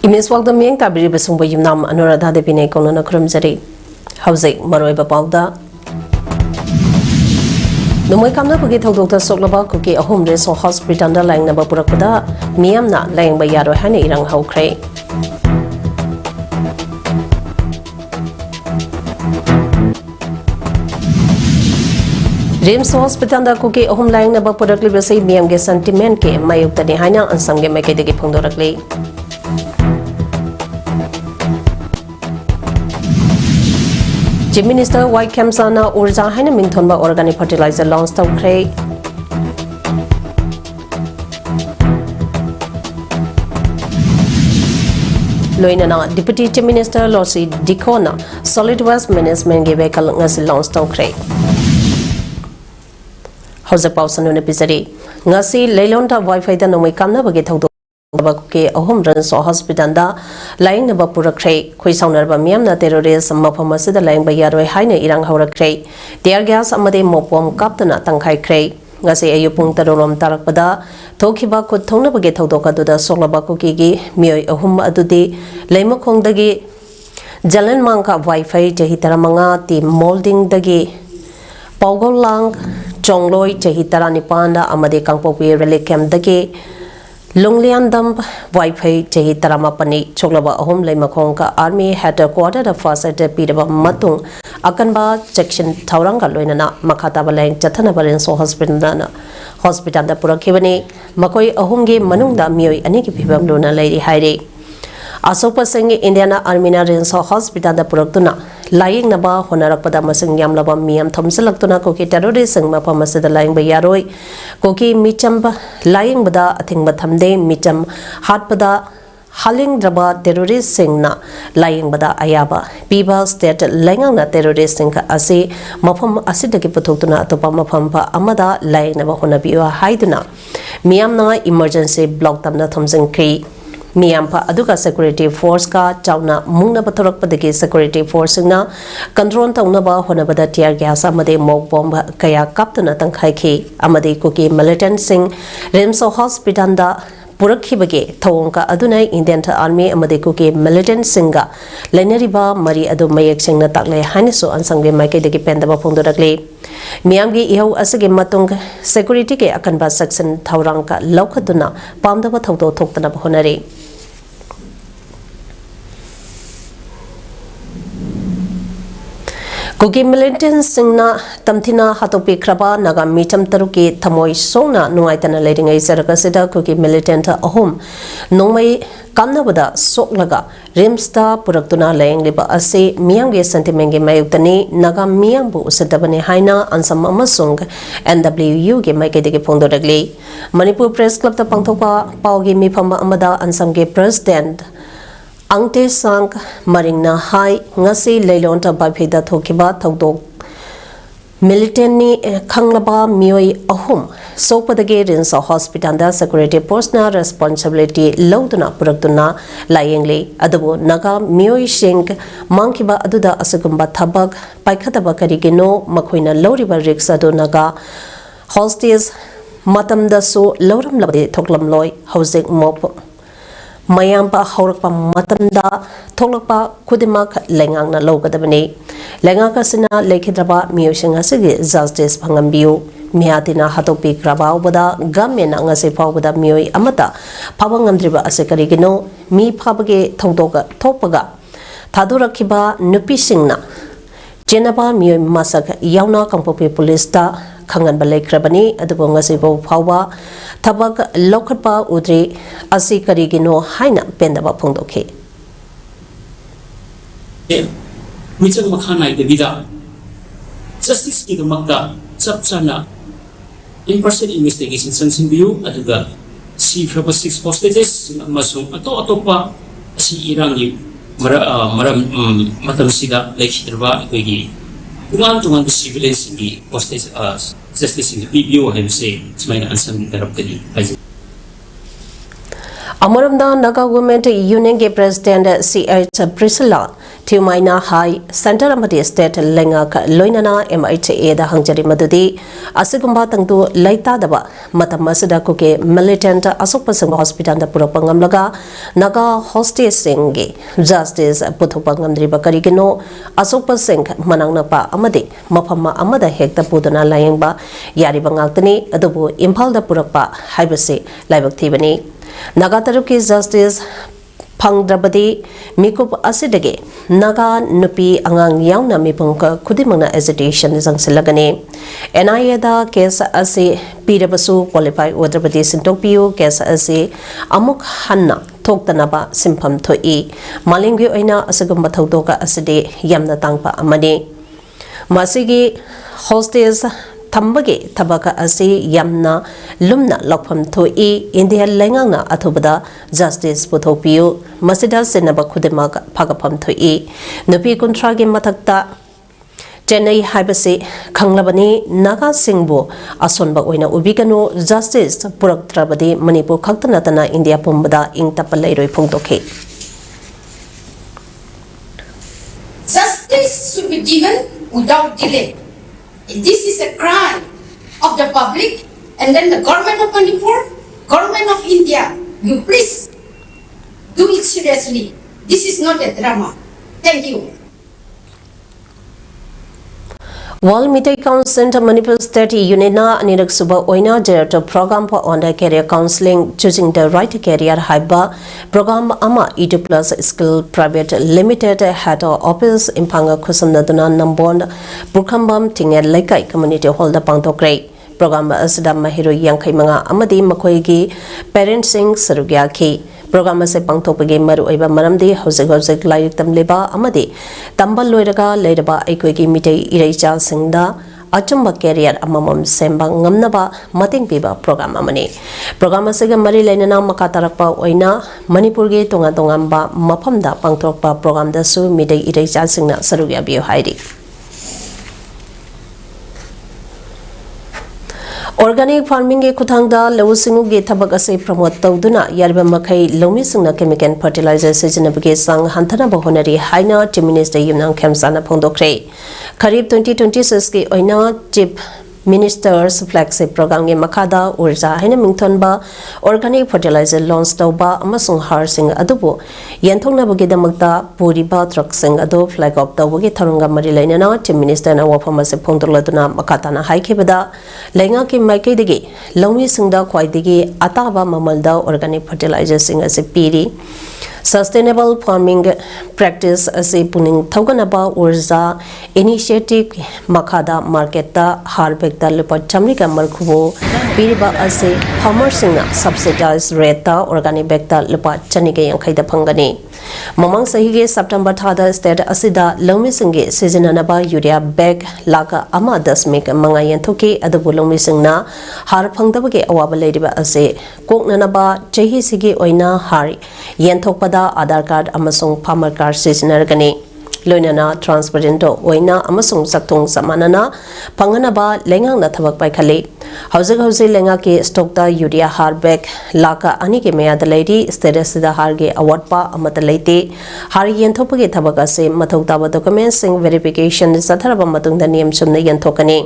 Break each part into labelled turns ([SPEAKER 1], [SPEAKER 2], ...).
[SPEAKER 1] Imis wag the miyang tabiri besung bayim nam Anuradha de Pine Konana Krumzari. Howsay Maroi Bapauda. Numai kamna pagi thau Dr. Soklaba kuki ahom reso hospital da lang na bapurakuda miyam na lang bayaro hani irang haukre. Rims hospital da kuki ahom lang na bapurakli besay miyam ge sentiment ke mayuk tani hanya ansam ge make degi phangdorakli. Chief Minister White Kamsana Urja Haina Minthonba Organic Fertilizer launch Tawkre. Loinana Deputy Chief Minister Losi Dikona Solid Waste Management ge vehicle ngasi launch Tawkre. Hausa Pausan episode ngasi leilonta Wi-Fi da nomai kamna bagi thawdo ke ahom ranso hospital da laing na bapurakre khoi saunar ba miam na terrorist mafam asida laing ba yaroi haina irang haurakre tear gas amade mopom kaptana tangkhai kre ngase ayupung tarorom tarakpada thokiba khut thongna bage thawdoka duda soklaba kuki gi mioi ahum adudi leimakhong dagi jalan mangka wifi jahi taramanga ti molding dagi paugolang chongloi jahi taranipanda amade kangpopi relikem dagi Longlian dump Wi-Fi Jahi Taramapani Choklaba Ahom Laimakonga Army Headquarter the first at Pidaba Matung Akanba section Tauranga Loinana Makatabalang Jatanabarin So Hospital the Purakivani Makoi Ahumgi Manunda Mui Aniki Pibam Luna Lady Heidi Asopa Singi Indiana Armina Rinso Hospital the Puraktuna Lying Naba Honarapada Masing Yamlaba Miam Tomsalaktuna Koki terrorism Mapamasada Lying Bayaroi Koki Michamba Lying Bada Ating Batamde Micham Hatpada Haling Draba terrorist Singna Lying Bada Ayaba Biba State Langana terrorist Sinka Asi Mapam Asidaki Putuna Topa Mapampa Amada Lying Naba Honabia Haiduna Miamna Emergency Block Tamna Thomson Key Miyampa aduga security force ka chawna mungna bathorak padagi security force na control tauna ba honabada tear gas amade mob bomb kaya kaptana tangkhai khi amade kuki militant sing Rimso hospital da purakhi bage thawongka adunai Indian army amade kuki militant singa leneriba mari adu mayek singna takle haniso ansangbe maike degi pendaba phongdorakle Miyamgi ihau asage matung security ke akanba section thawrangka laukhatuna pamdaba thawdo thoktana honare Kuki militant singna tamthina hatopi kraba naga micham taruki thamoi songna nuaitana leading ai sarakasida kuki militant ahom nongmai kamnabada soklaga rimsta puraktuna laying liba ase miyamge sentimengi mayuktani naga miyambu usadabane haina ansam amasung NWU ge maikedege phongdoragli Manipur Press Club ta pangthopa paugi mifamba amada ansamge president Angte sang maringna hai ngasi leilonta bapeda thokiba thawdok militantni khanglaba mioi ahum sopadage rinsa hospital da security personal responsibility loduna puraktuna layengle adubo naga mioi sing mangkiba aduda asagumba thabak paikhataba karigino makhoina loriba riksha do naga hostage matamda so loram labde thoklam loi housing mop Mayampa Haurakpa Matamda Tolakpa Kudimak Langangna Logadabani Langaka Sina Lakedraba Mushing Asigi Justice Pangambiu Miatina Hatopi Kraba Wada Gamen Angase Pawada Mui Amata Pawangandriba Asekarigino Mi Pabage Todoga Topaga Tadura Kiba Nupisingna Jenaba Mui Masak Yauna Kampopi Polista Kangan Balai Krabani Adubonga Sibo Pawa Tabak Lokapa Udri Asi Karigino Haina Pendaba Pondoke.
[SPEAKER 2] Mitchell Makana Vida Justice Kigamaka Sapsana in-person investigation Sansin View Aduga Si Faba 6 hostages Masum Atopa Si Irangi Matam Sida Lake Hidraba Ikogi Tungan civilians in the hostage justice in the PBO have said it's my answer interrupted.
[SPEAKER 1] Amaramda Naga Women Union President C.H. Priscilla Tiumaina High Center Amadi State Lenga Loinana MHA da Hangjari Madudi Asigumba Tangtu Laita Daba Matamasida Kuke Militant Asopasang Hospital da Puropangamlaga Naga Hostess Singi Justice Putupangamdri Bakarigino Asopasing Manangnapa Amadi Mapama Amada Hekta Pudana Layangba Yaribangakani Adubu Impal da Purapa Haibasi Laibak Tibani Nagataruki Justice Pangdrabadi Mikup Asidage Naga Nupi Angang Yauna Mipungka Kudimana hesitation is Silagani Enayada case Asi Pirabasu qualify Wadrabadi Sintopio case Asi Amuk Hanna Toktanaba Simpam Toi Malingu Aina Asagumbatautoka Aside Yamna Tangpa Amadi Masigi Hostess Tambagi Tabaka Asi Yamna Lumna Lokpam Toi India Langana Atubada Justice Putopio Masida Senaba Kudemag Pagapam Toi Nupi Kuntragi Matakta Chennai Haibasi Kanglabani Naga Singbo Asonba Oina Ubigano Justice Purak Trabadi Manipur Kaktanatana India Pumbada Ing Tapalero Puntoke.
[SPEAKER 3] Justice should be given without delay. This is a crime of the public, and then the government of Manipur, government of India, you please do it seriously. This is not a drama. Thank you.
[SPEAKER 1] Walmite Council Manipur State Unina Anirak Suba Oina Director Program for Under Career Counseling Choosing the Right Career Haiba Program Ama E2 Plus Skill Private Limited Head Office Impanga Kusamnaduna Nambond Burkambam Tinga Lekai Community Hall the Pangtokre Program Asada Mahiro Yankai Manga Amadi Makoigi Parenting Sarugyaki Program se pangtopagi maru oiba maramdi hosek lairik tamleba amadi tambal loiraga leiraba aikoigi mitei ireicha singda achumba career amamam semba ngamnaba mating piba program amani program asega mari lainana makatarakpa oina manipur ge tonga tongamba maphamda pangtokpa program da su mitei ireicha singna sarugya bio hairi Organic farming ge kuthangda lawsingu ge thabak ase promote tawduna yarba makhai lomi singna chemical fertilizer seasonabge sang hanthana bahonari haina Chief Minister Yumnang Khemsana phongdokre Kharif 2026 ge oina Chief Minister's flagship program ge makhada urja haina mingthonba organic fertilizer launch tawba amasung har sing adubu yanthongna bage damakta puriba truck sing adu flag off tawge tharunga mari lainana Chief Minister na wafama se phongdoladuna makatana haikebada lenga ki maikei degi lomi singda khwaidegi ataba mamalda organic fertilizer sing ase piri Sustainable farming practice ase puning thoganaba urja initiative makada market ta harbek ta lupa chamrika markhubo piriba ase farmer singna subsidized rate ta organic bag ta lupa chanige yankhai da phangani mamang sahi ge September thada state asida lomi singge seasonanaba urea bag laka ama dasmik manga yanthoki adubu lomi singna har phangdabage awaba leiriba ase koknanaba chahi sigi oina har yanthokpada Aadhaar card amasung farmer card seasonargani loinana transparent oina amasung sakthong samanana panganaba lengang na thabak pai khali hauze lenga ke stock ta urea har bag laka ani ke meya da leidi status da har ge award pa amata leite har yenthopage thabak ase mathok ba documents sing verification satharaba matung da niyam chumna yenthokani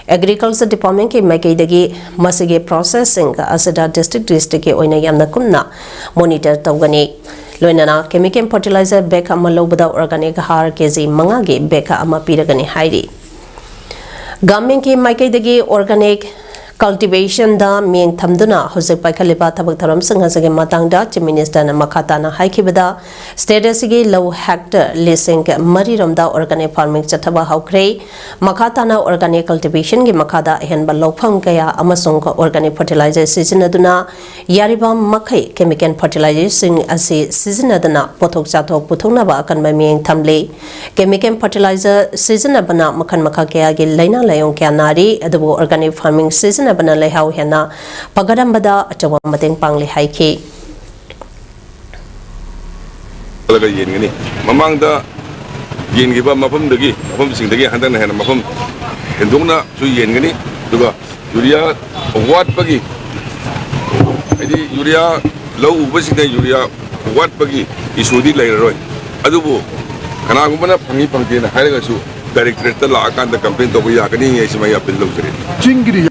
[SPEAKER 1] Agriculture Department ke maikei dagi masige processing asada district ke oina yamna kumna monitor tawgani loinana chemical fertilizer bag ama lobada organic har kg manga ge bag ama piragani hairi government ke maikei dagi organic cultivation da meng thamduna hojek paikaliba thabak tharam sanghasage matangda Chief Minister na makhatana haikibada status ge low hectare leasing mari romda organic farming chathaba haukre makhatana organic cultivation ge makhada henba lopham kaya amasung organic fertilizer season aduna yariba makhai chemical fertilizing ase season aduna pothok chathok puthongna ba kan ba meng thamle chemical fertilizer season abana makhan makha kaya ge laina layong kya nari adubo organic farming season bana lehau hena pagadambada achawa mateng pangli haiki
[SPEAKER 4] laga yengani mamangda yengiba mafam singdagi handana hena mafam hendongna su yengani duga urea wat bagi adi urea low ubasida urea wat bagi isudi lairoi adubu कनागुम्बना फंगी फंगतेना हाइरगसु directorate लाकांद complain तो याकनी ऐसे appeal लौजरे चिंगिरी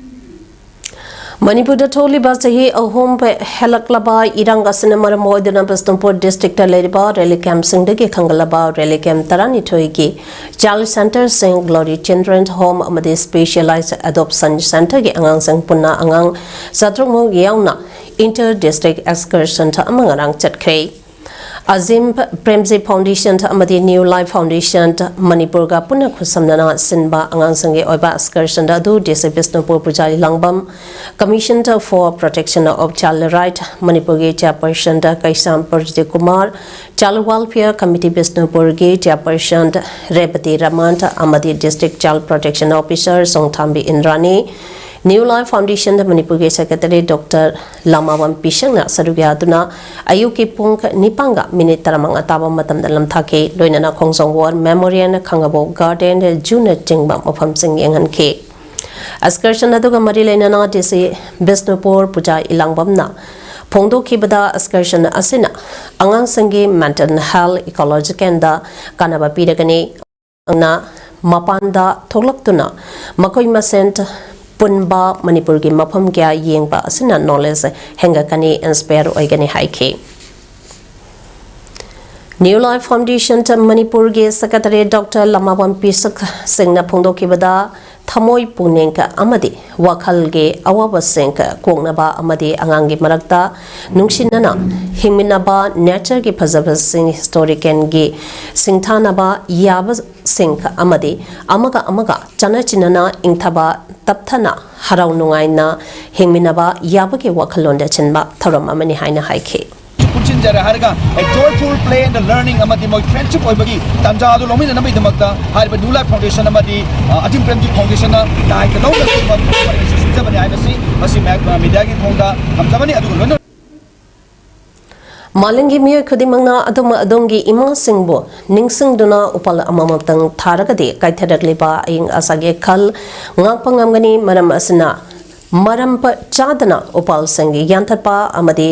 [SPEAKER 1] Manipur tholi ba chahi ahom pe helaklaba irang asna maram moidana Bisnupur district leriba rally camp singdagi khangalaba rally camp tarani thoigi child center sing glory children's home amadi specialized adoption center gi angang sang punna angang satrungmo yauna inter district excursion ta amangarang chatkhre Azim Premji Foundation amadi New Life Foundation Manipur ga punna khusamnana sinba angang sange oiba excursion da du DC Bisnupur Pujari Langbam Commission for Protection of Child Right Manipur ge chairperson da Kaisam Parjit Kumar Child Welfare Committee Bisnupur ge chairperson Rebati Raman amadi District Child Protection Officer Songthambi Indrani New Life Foundation Manipur ge Secretary Dr. Lamawan Pishangna Sarugyaduna Ayuki Pung Nipanga minute taramang ataba matam dalam thake loinana khongsong war memorial khangabo garden june jingba mafam sing yangan ke excursion aduga mari leinana disi Bisnupur Puja Ilangbamna phongdo khibada excursion asina angang sangi mental health ecological da kanaba piragani na mapanda tholaktuna makoi masent punba Manipur gi mafam kya yengba asina knowledge hengakani inspire oigani haike New Life Foundation Manipur ge Secretary Dr. Lamawan Pisak Singna Phongdo kibada thamoi punengka amadi wakhal ge awaba sengka kongnaba amadi angangi marakta nungsinana hingminaba nature ge phajaba sing historican ge singthanaba yaba sengka amadi amaga chana chinana ingthaba tapthana harau nungaina hingminaba yaba ge wakhalonda chinba thoram amani haina haike
[SPEAKER 5] Punchin jara harga a joyful play and learning amadi moi friendship oibagi tanja adu lomi na mai damakta harba New Life Foundation amadi Atim Premji Foundation na dai ka no na sima sija bani ai basi basi media gi thongda hamjabani adu lono
[SPEAKER 1] Malingi miyo khudimangna adongi ima singbo ningsingduna upal amamtang tharagade kaitharagliba ing asage khal ngakpangamgani maram asna marampa chadana upal sangi yanthapa amadi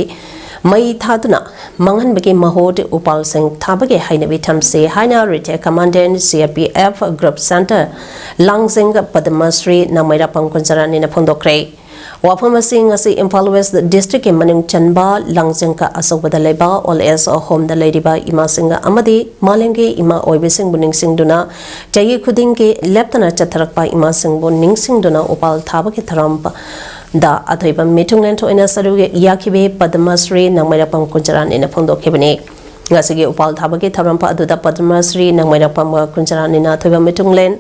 [SPEAKER 1] Mai Thaduna Mangan Bagi Mahod Upal Singh Tabage Hainabi Tamse Haina Retail Commandant CRPF Group Center Langsing Padamasri Namaira Pangkunjarani na Phondokre Waphamasing asi Imphal West District Maning Chanba Langsing ka Asokbada Leba All as Home the Ladyba Ima Singa Amadi Malingi Ima Oibising Buning Singduna Jayi Kudingi Leptana Chatharakpa Ima Singh Buning Singduna Upal Tabake Tharampa Da athoiba mitunglen to ina saruge yakibe Padmasri nangmairapam kuncharan ina phongdokhebani ngasigi upal thabage tharampa aduda Padmasri nangmairapam kuncharan ina athoiba mitunglen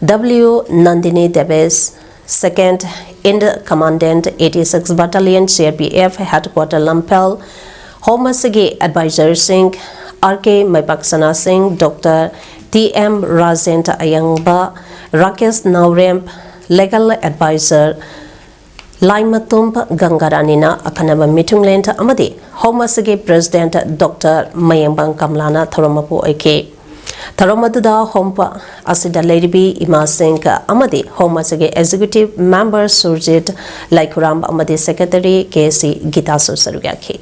[SPEAKER 1] W Nandini Deves second in the commandant 86 battalion CRPF headquarter Lampel Homasigi advisor Singh RK Maipaksana Singh Dr. TM Rajendra Ayangba Rakesh Nauremp legal advisor Laimatump Gangaranina Akanaba Mitungland Amadi Homasagi President Dr. Mayambang Kamlana Thoromapu Ake Thoromaduda Hompa Asida Ladybi Ima Singh Amadi Homasagi Executive Member Surjit Laikuram Amadi Secretary KC Gita Sarugaki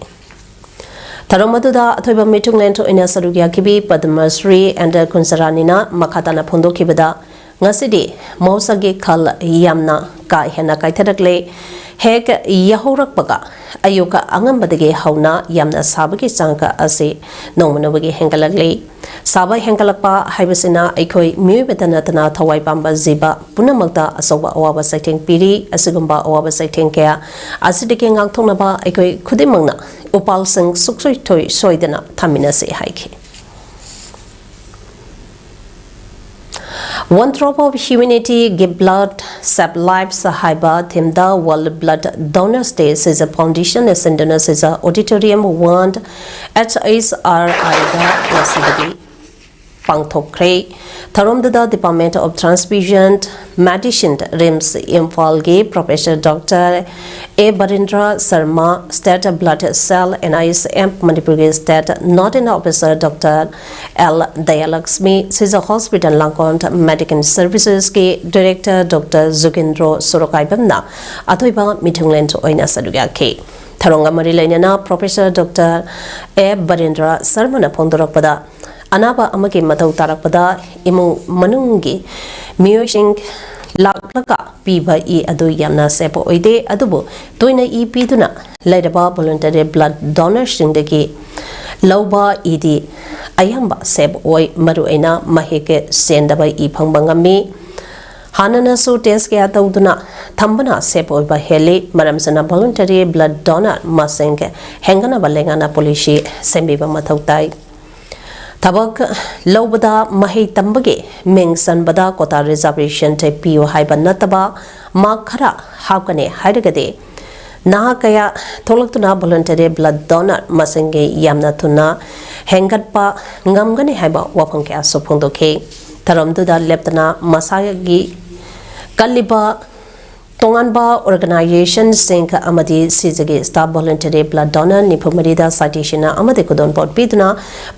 [SPEAKER 1] Thoromaduda Athoiba Mitungland in Sarugaki Padmasri and Kunsaranina Makatana Pundo Kibada Ngasidi Mosagi Kal Yamna Kai Hena Kaitarakle Hek Yahorak Baga Ayuka Angambadagi Hauna Yamna Sabaki Sanka Asi Nomanabagi Hengalagli Saba Hengalapa Hibasina Ekoi Mubetanatana Tawai Bamba Ziba Punamakta Asoba Awaba Sighting Piri Asugumba Awaba Sighting Care Asidiking Angtonaba Ekoi Kudimangna Upal Sing Suksoi Toy Soidana Tamina Se Haiki One drop of humanity give blood, save lives, haiba thimda World Blood Donors Day is a foundation as Indonesia's is a auditorium warned at HSRI Yasidagi Pangthokre Tharomdada Department of Transfusion Medicine RIMS Imphal Professor Dr. A. Barindra Sarma State Blood Cell and ISM Manipur State Northern Officer Dr. L. Dayalaxmi Caesar Hospital Langkont Medical Services ke Director Dr. Zugindro Sorokaibamna Athoiba Mitunglen Oina Sadugaki Tharonga Marilaina Professor Dr. A. Barindra Sarma Pondorakpada anaba amagi matau tarakpada imung manungi miyosing laklaka piba I adu yamna sepo oide adubu toina I piduna laidaba voluntary blood donor singdagi lauba idi ayamba sep oi maru aina mahike sendaba I phangbangami hanana su test kya tauduna thambana sep oi ba heli maramsana voluntary blood donor masenge hengana balengana policy sembiba mathautai tabak laubada mahi tambage mengsan bada kota reservation te pio haiba nataba makhara hakane haidagade naha kaya tholaktuna voluntary blood donor masenge yamna tuna hengatpa ngamgane haiba wafang kya sophongdoke taramduda leptana masagi kaliba tonganba organization sink amadi sizagi staff voluntary blood donor nipumarida citation amadi kudon board biduna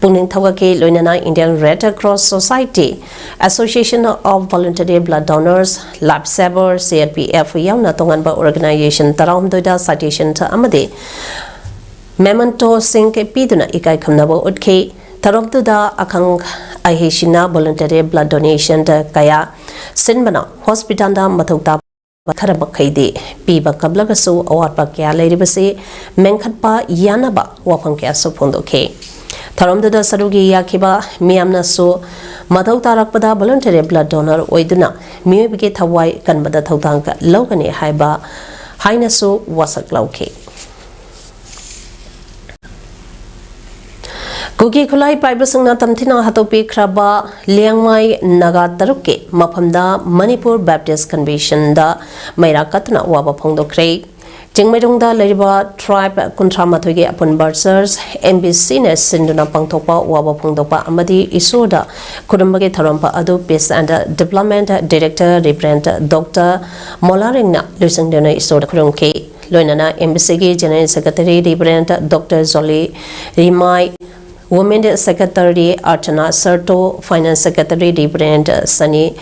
[SPEAKER 1] pungning thawake loinana Indian Red Cross Society Association of Voluntary Blood Donors Lifesaver CRPF yauna tonganba organization taramdoida citation amadi memento sink biduna ikai khamnabo utke taramduda akang aheshina voluntary blood donation kaya sinbana hospital da mathauta Karama Kaidi, Piba Kablagasu, or Pakia Lady Basi, Menkatpa, Yanaba, Wapankia Sopondoke. Taramda Sarugi Yakiba, Miamna so, Madau Tarakpada, voluntary blood donor, Oiduna, Mubigate Hawaii, Kanbada Tautanka, Logani Haiba, Hainasu, Wasak Lauke. Kuki Kulai Pibasanga Tamtina Hatopi Kraba Liangmai Naga Taruke Mapamda Manipur Baptist Convention da Maira Katana Waba Pongdo Kray Jingmedungda Leriba Tribe Kuntramathoge upon Bursars MBC Nes Sinduna Pangtopa Waba Pongdopa Amadi Isoda Kudumbage Tarampa Adu Peace and Development Director Reverend Dr. Molaringna Lusingdana Isoda Kurunke Loinana MBC General Secretary Reverend Dr. Zoli Rimai Women Secretary Archana Serto, Finance Secretary Reverend Sunny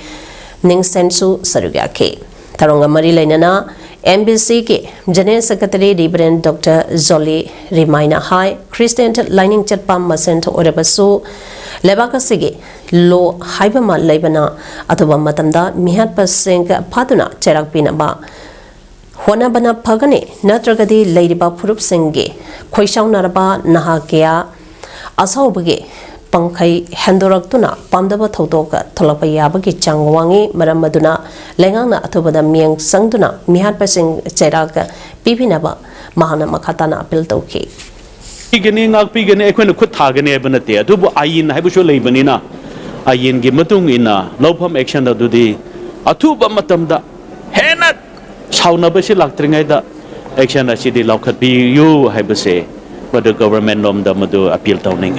[SPEAKER 1] Ningsensu Sarugake. Taronga Marilainana, MBC ke General Secretary Reverend Dr. Zoli Rimaina High, Christian Lining Chatpam Masento Orebasu, Lebakasige, Lo Haibama Lebana, Atoba Matamda, Mihat Pasing Paduna, Cherak Pinaba. Honabana Pagane, Natragadi Ladyba Purup Singe, Quaishau Naraba, Nahakea. Asawbage Pankai Handoraktuna Pamdaba Totoka Tolapa Yabaki Changwangi Maramaduna Lengana Atubada Miang Sangduna Mihat Pasing Cheraka Pipinaba Mahana Makatana Piltoki.
[SPEAKER 6] Piganing Alpigane Equin Kutagane Banate, Dubu Ayin Habusho Lebanina, Ayin Gimatung ina, Lopam action da Dudi, Atuba Matamda, Henat Saunabashi Lactringaida, action that she did Lokat be you Habase. But the government nom the Madu appeal towning.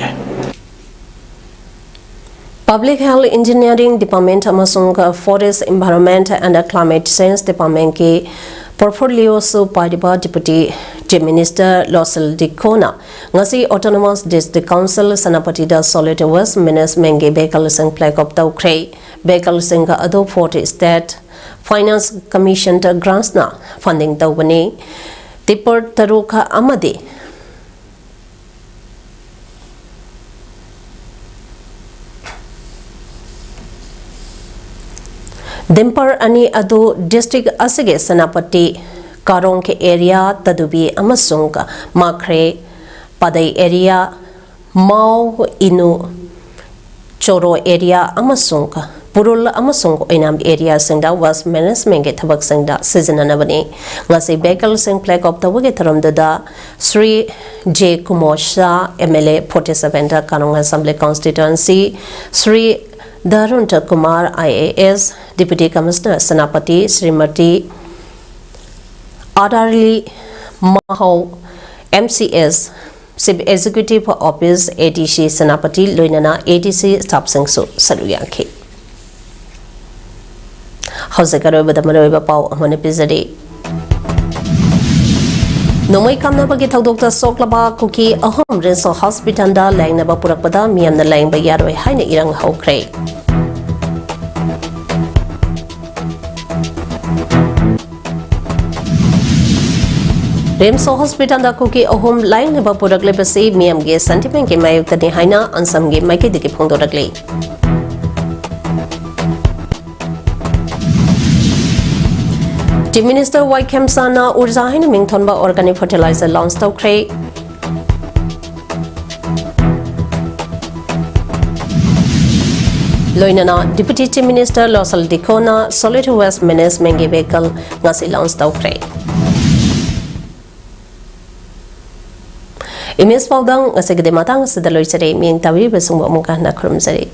[SPEAKER 1] Public Health Engineering Department Amasung Forest Environment and Climate Science Department ke portfolio su Padiba Deputy Chief Minister Losel Dikona ngasi Autonomous District Council Sanapati da Solid West Minas Menge Bekal Sing Plague of Taukray Bekal Singa Ado Forty State Finance Commission grants na funding tawani Tipper Taruka Amadi Dimpar ani adu district asige Sanapati Karong ke area tadubi amasung Makre Padai area Mau Inu Choro area amasung Purul amasung Inam area singda was management ke thabak singda seasonanabani ngasi Bekal Sing Plague of the Wigetaram da Sri J Kumosha MLA 47 Karong Assembly Constituency Sri Darunta Kumar IAS Deputy Commissioner Sanapati Srimati Adarli Maho MCS Sib Executive Office ATC Sanapati Loinana ATC Staff Singsu Saruyanki Hosakaro Badamaroba Pau Amon episode Nomai Kamnabagi Dr. Soklaba Kuki Ahom Renso Hospital da Langnaba Purakpada Miam the Lang by Yarway Haina Irang Hokray. RIMS hospital Kuki Ahom line पुरकले मियम के sentiment के मायुक्तनी हाइना अंसम के माइकेदगी फोंदोरकले चीफ मिनिस्टर वाई खेमसाना ऊर्जा है मिंगथोनबा ऑर्गेनिक फर्टिलाइजर लॉन्च तौख्रे लोइनना डिप्यूटी चीफ मिनिस्टर लॉसल डिकोना सॉलिड वेस्ट मैनेजमेंट के व्हीकल ngasi लॉन्च तौख्रे इमेज पाउदंग ngasi के matang sida loisare ming tawi besung amuka na khurumjari